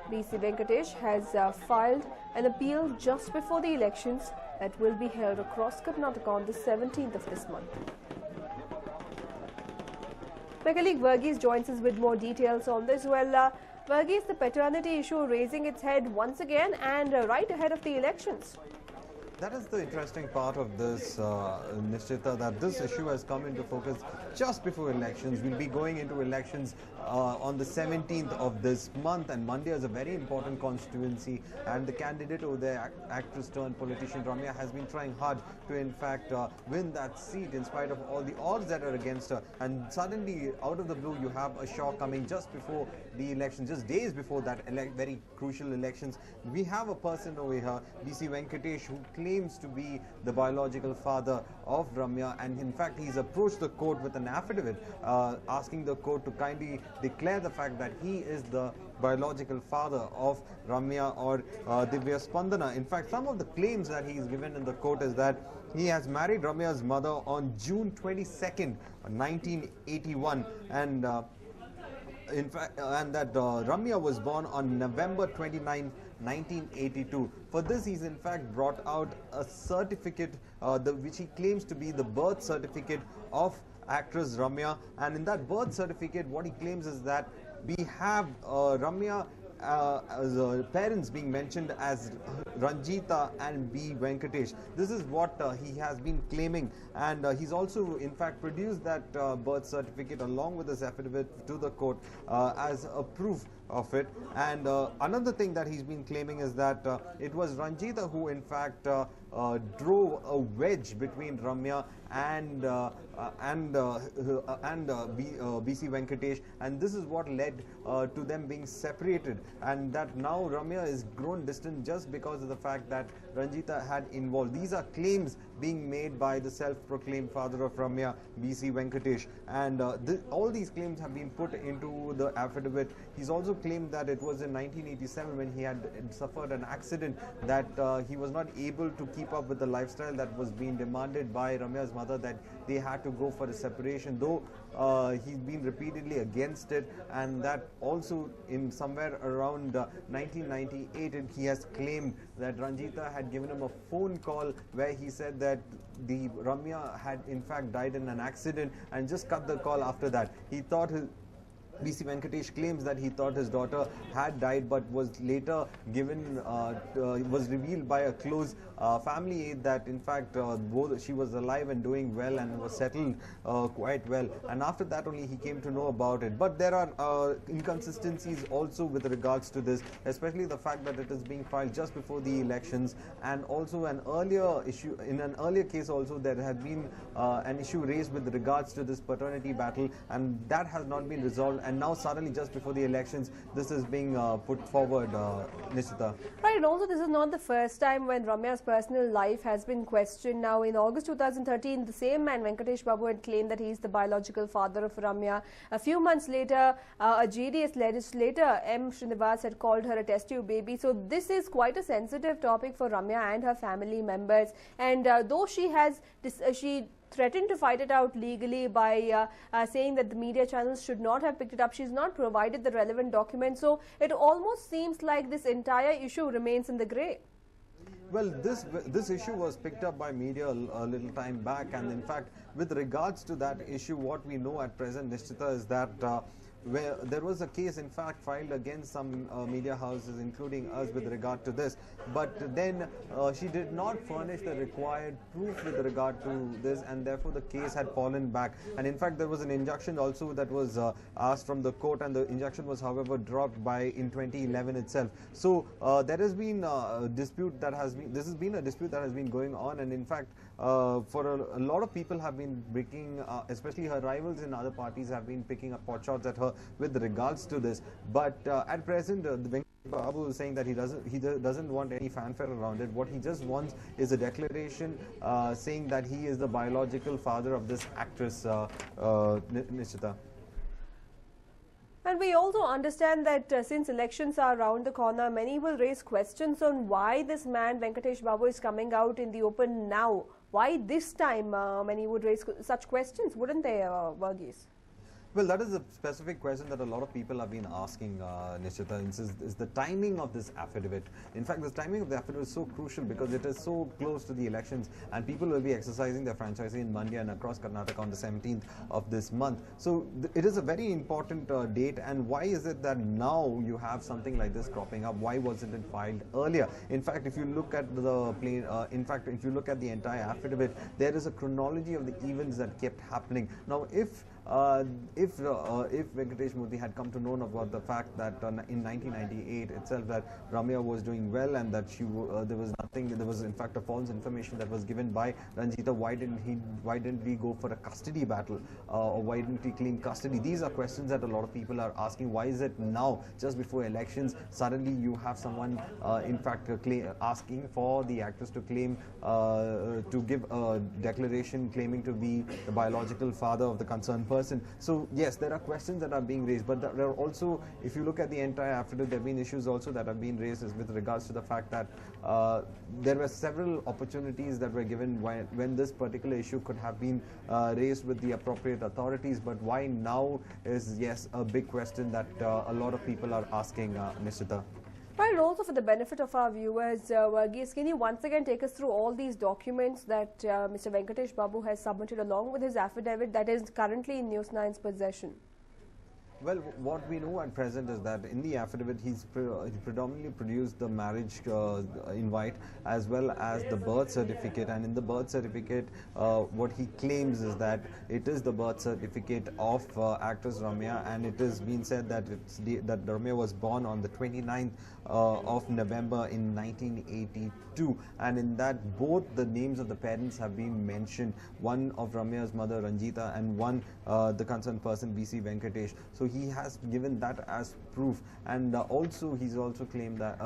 BC Venkatesh has filed an appeal just before the elections that will be held across Karnataka on the 17th of this month. My colleague Verghese joins us with more details on this. Well, Verghese, the paternity issue raising its head once again and right ahead of the elections. That is the interesting part of this, Nishchita, that this issue has come into focus just before elections. We'll be going into elections on the 17th of this month, and Monday is a very important constituency, and the candidate over there, actress turned politician Ramya, has been trying hard to in fact win that seat in spite of all the odds that are against her. And suddenly, out of the blue, you have a shock coming just before the election, just days before that very crucial elections. We have a person over here, BC Venkatesh, who claims to be the biological father of Ramya, and in fact he's approached the court with an affidavit asking the court to kindly declare the fact that he is the biological father of Ramya or Divya Spandana. In fact, some of the claims that he's given in the court is that he has married Ramya's mother on June 22nd, 1981, and in fact, and that Ramya was born on November 29, 1982. For this, he's in fact brought out a certificate which he claims to be the birth certificate of actress Ramya, and in that birth certificate what he claims is that we have Ramya as parents being mentioned as Ranjita and B. Venkatesh. This is what he has been claiming, and he's also in fact produced that birth certificate along with his affidavit to the court as a proof of it. And another thing that he's been claiming is that it was Ranjita who in fact drove a wedge between Ramya and BC Venkatesh, and this is what led to them being separated, and that now Ramya is grown distant just because of the fact that Ranjita had involved. These are claims being made by the self-proclaimed father of Ramya, BC Venkatesh, and all these claims have been put into the affidavit. He's also claimed that it was in 1987 when he had suffered an accident that he was not able to keep up with the lifestyle that was being demanded by Ramya's mother, that they had to go for a separation, though he's been repeatedly against it, and that also in somewhere around 1998 he has claimed that Ranjita had given him a phone call where he said that the Ramya had in fact died in an accident, and just cut the call after that. He thought BC Venkatesh claims that he thought his daughter had died, but was later given, was revealed by a close family aide that in fact both she was alive and doing well and was settled quite well. And after that only he came to know about it. But there are inconsistencies also with regards to this, especially the fact that it is being filed just before the elections, and also an earlier issue, in an earlier case also there had been an issue raised with regards to this paternity battle, and that has not been resolved. And now suddenly just before the elections this is being put forward, Nishita. Right, and also this is not the first time when Ramya's personal life has been questioned. Now in August 2013, the same man Venkatesh Babu had claimed that he is the biological father of Ramya. A few months later, a JDS legislator, M. Srinivas, had called her a test tube baby. So this is quite a sensitive topic for Ramya and her family members. And though she threatened to fight it out legally by saying that the media channels should not have picked it up, she's not provided the relevant documents. So it almost seems like this entire issue remains in the grey. Well, this issue was picked up by media a little time back, and in fact with regards to that issue, what we know at present, Nishchita, is that where there was a case in fact filed against some media houses, including us, with regard to this, but then she did not furnish the required proof with regard to this, and therefore the case had fallen back. And in fact there was an injunction also that was asked from the court, and the injunction was however dropped in 2011 itself. So there has been a dispute that has been going on, and in fact for a lot of people have been breaking, especially her rivals in other parties have been picking up pot shots at her with regards to this. But at present the Venkatesh Babu is saying that he doesn't want any fanfare around it. What he just wants is a declaration saying that he is the biological father of this actress, Nishchita. And we also understand that since elections are around the corner, many will raise questions on why this man Venkatesh Babu is coming out in the open now. Why this time? Many would raise such questions, wouldn't they, Verghese? Well, that is a specific question that a lot of people have been asking, Nishita, is the timing of this affidavit. In fact, the timing of the affidavit is so crucial because it is so close to the elections and people will be exercising their franchisee in Mandya and across Karnataka on the 17th of this month. So it is a very important date, and why is it that now you have something like this cropping up? Why wasn't it filed earlier? In fact, if you look at the if you look at the entire affidavit, there is a chronology of the events that kept happening. Now, if Venkatesh Murthy had come to know about the fact that in 1998 itself that Ramya was doing well and that there was in fact a false information that was given by Ranjita, why didn't we go for a custody battle, or why didn't he claim custody? These are questions that a lot of people are asking. Why is it now, just before elections, suddenly you have someone in fact asking for the actress to claim to give a declaration claiming to be the biological father of the concerned person? So yes, there are questions that are being raised, but there are also, if you look at the entire affidavit, there have been issues also that have been raised with regards to the fact that there were several opportunities that were given when this particular issue could have been raised with the appropriate authorities, but why now is, yes, a big question that a lot of people are asking, Nishita. Right, also for the benefit of our viewers, Varghese, can you once again take us through all these documents that Mr. Venkatesh Babu has submitted along with his affidavit that is currently in News9's possession? Well, what we know at present is that in the affidavit, he predominantly produced the marriage invite as well as the birth certificate. And in the birth certificate, what he claims is that it is the birth certificate of actress Ramya, and it has been said that that Ramya was born on the 29th of November in 1982. And in that, both the names of the parents have been mentioned. One of Ramya's mother, Ranjita, and one the concerned person, B.C. Venkatesh. So he has given that as proof, and he's also claimed that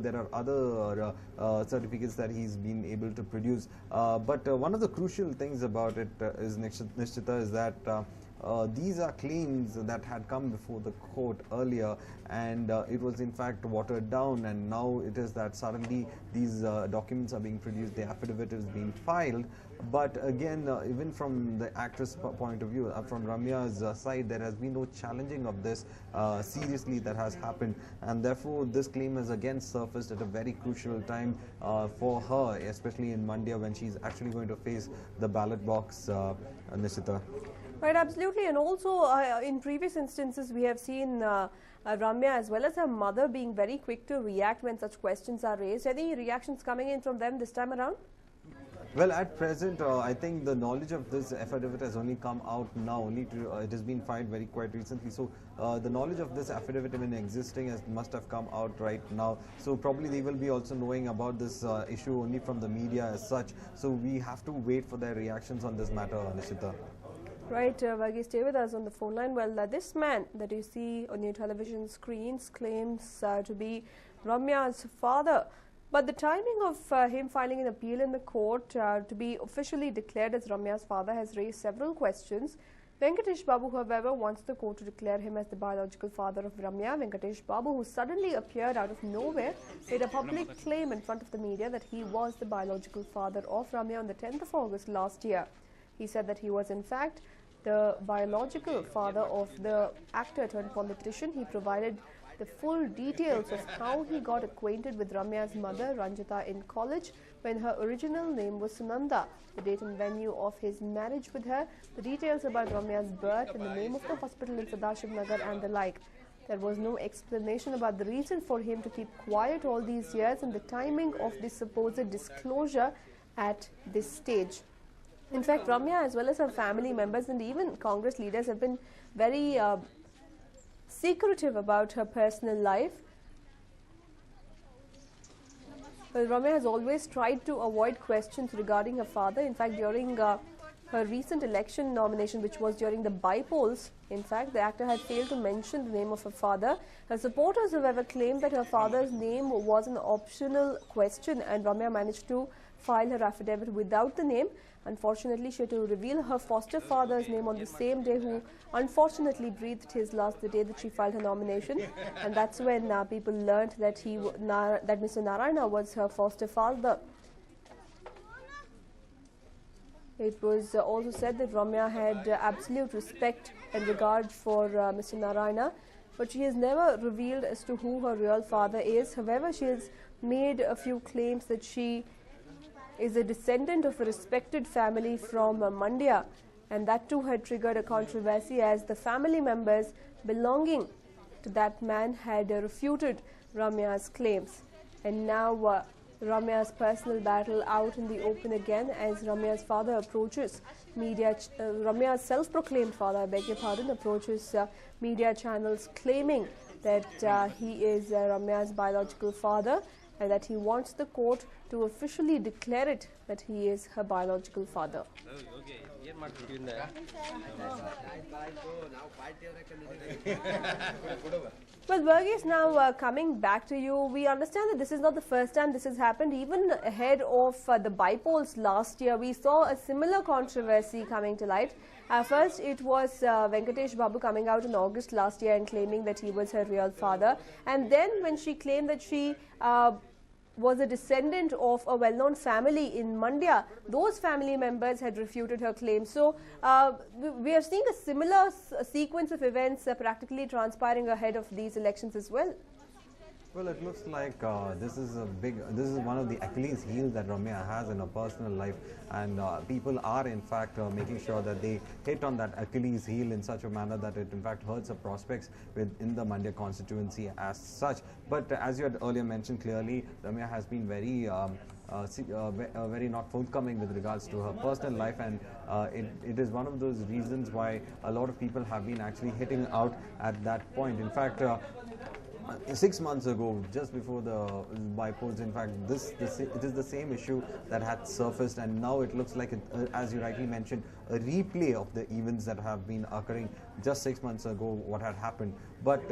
there are other certificates that he's been able to produce. But one of the crucial things about it is, Nishchita, is that these are claims that had come before the court earlier, and it was in fact watered down, and now it is that suddenly these documents are being produced, the affidavit is being filed. But again, even from the actress point of view, from Ramya's side, there has been no challenging of this seriously that has happened, and therefore this claim has again surfaced at a very crucial time for her, especially in Mandya when she's actually going to face the ballot box, Nishita. Right, absolutely. And also in previous instances, we have seen Ramya as well as her mother being very quick to react when such questions are raised. Any reactions coming in from them this time around? Well, at present, I think the knowledge of this affidavit has only come out now. It has been filed quite recently. So the knowledge of this affidavit even existing must have come out right now. So probably they will be also knowing about this issue only from the media as such. So we have to wait for their reactions on this matter, Nishita. Right, Varghese, stay with us on the phone line. Well, this man that you see on your television screens claims to be Ramya's father. But the timing of him filing an appeal in the court to be officially declared as Ramya's father has raised several questions. Venkatesh Babu, however, wants the court to declare him as the biological father of Ramya. Venkatesh Babu, who suddenly appeared out of nowhere, made a public claim in front of the media that he was the biological father of Ramya on the 10th of August last year. He said that he was in fact the biological father of the actor turned politician. He provided the full details of how he got acquainted with Ramya's mother, Ranjita, in college when her original name was Sunanda, the date and venue of his marriage with her, the details about Ramya's birth and the name of the hospital in Sadashiv Nagar and the like. There was no explanation about the reason for him to keep quiet all these years and the timing of this supposed disclosure at this stage. In fact, Ramya as well as her family members and even Congress leaders have been very secretive about her personal life. Well, Ramya has always tried to avoid questions regarding her father. In fact, during her recent election nomination, which was during the by-polls, in fact, the actor had failed to mention the name of her father. Her supporters, however, claimed that her father's name was an optional question, and Ramya managed to file her affidavit without the name. Unfortunately, she had to reveal her foster father's name on the same day, who unfortunately breathed his last the day that she filed her nomination. And that's when people learned that Mr. Narayana was her foster father. It was also said that Ramya had absolute respect and regard for Mr. Narayana, but she has never revealed as to who her real father is. However, she has made a few claims that she is a descendant of a respected family from Mandya, and that too had triggered a controversy as the family members belonging to that man had refuted Ramya's claims. And now Ramya's personal battle out in the open again as Ramya's father approaches Ramya's self-proclaimed father, I beg your pardon, approaches media channels claiming that he is Ramya's biological father and that he wants the court to officially declare it that he is her biological father. Well, Varghese, now coming back to you, we understand that this is not the first time this has happened. Even ahead of the by-polls last year, we saw a similar controversy coming to light. First, it was Venkatesh Babu coming out in August last year and claiming that he was her real father. And then when she claimed that she was a descendant of a well-known family in Mandya, those family members had refuted her claim. So we are seeing a similar sequence of events practically transpiring ahead of these elections as well. Well, it looks like this is one of the Achilles heels that Ramya has in her personal life, and people are in fact making sure that they hit on that Achilles heel in such a manner that it in fact hurts her prospects within the Mandya constituency as such. But as you had earlier mentioned clearly, Ramya has been very very not forthcoming with regards to her personal life, and it is one of those reasons why a lot of people have been actually hitting out at that point. In fact, 6 months ago, just before the by-polls, in fact, it is the same issue that had surfaced, and now it looks like, as you rightly mentioned, a replay of the events that have been occurring just 6 months ago, what had happened. But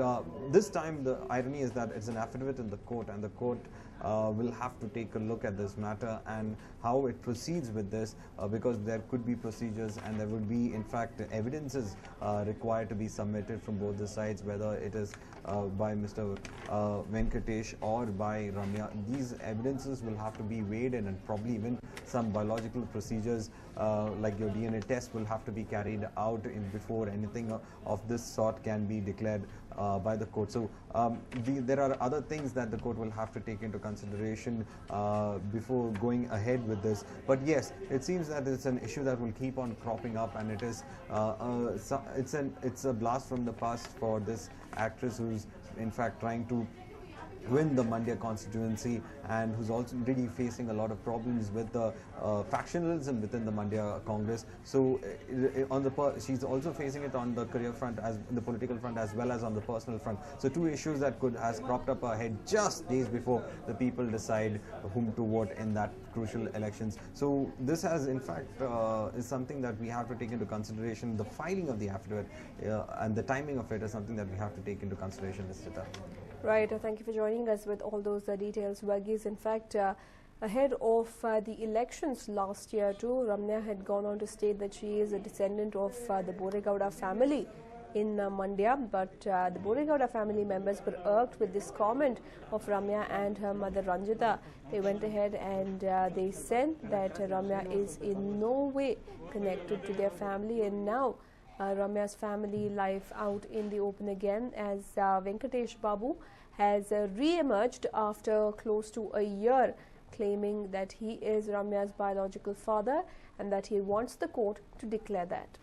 this time, the irony is that it's an affidavit in the court, and the court will have to take a look at this matter and how it proceeds with this, because there could be procedures and there would be in fact evidences required to be submitted from both the sides, whether it is by Mr. Venkatesh or by Ramya. These evidences will have to be weighed in, and probably even some biological procedures like your DNA test will have to be carried out before anything of this sort can be declared by the court. So there are other things that the court will have to take into consideration before going ahead with this. But yes, it seems that it's an issue that will keep on cropping up, and it is it's a blast from the past for this actress who's in fact trying to win the Mandya constituency, and who's also really facing a lot of problems with the factionalism within the Mandya Congress. So she's also facing it on the career front, as the political front, as well as on the personal front. So two issues that has cropped up ahead just days before the people decide whom to vote in that crucial elections. So this has in fact is something that we have to take into consideration. The filing of the affidavit and the timing of it is something that we have to take into consideration, Mr. Right, thank you for joining us with all those details, Varghese. In fact, ahead of the elections last year too, Ramya had gone on to state that she is a descendant of the Boregowda family in Mandya, but the Boregowda family members were irked with this comment of Ramya and her mother Ranjita. They went ahead and they said that Ramya is in no way connected to their family, and now Ramya's family life out in the open again as Venkatesh Babu has re-emerged after close to a year, claiming that he is Ramya's biological father and that he wants the court to declare that.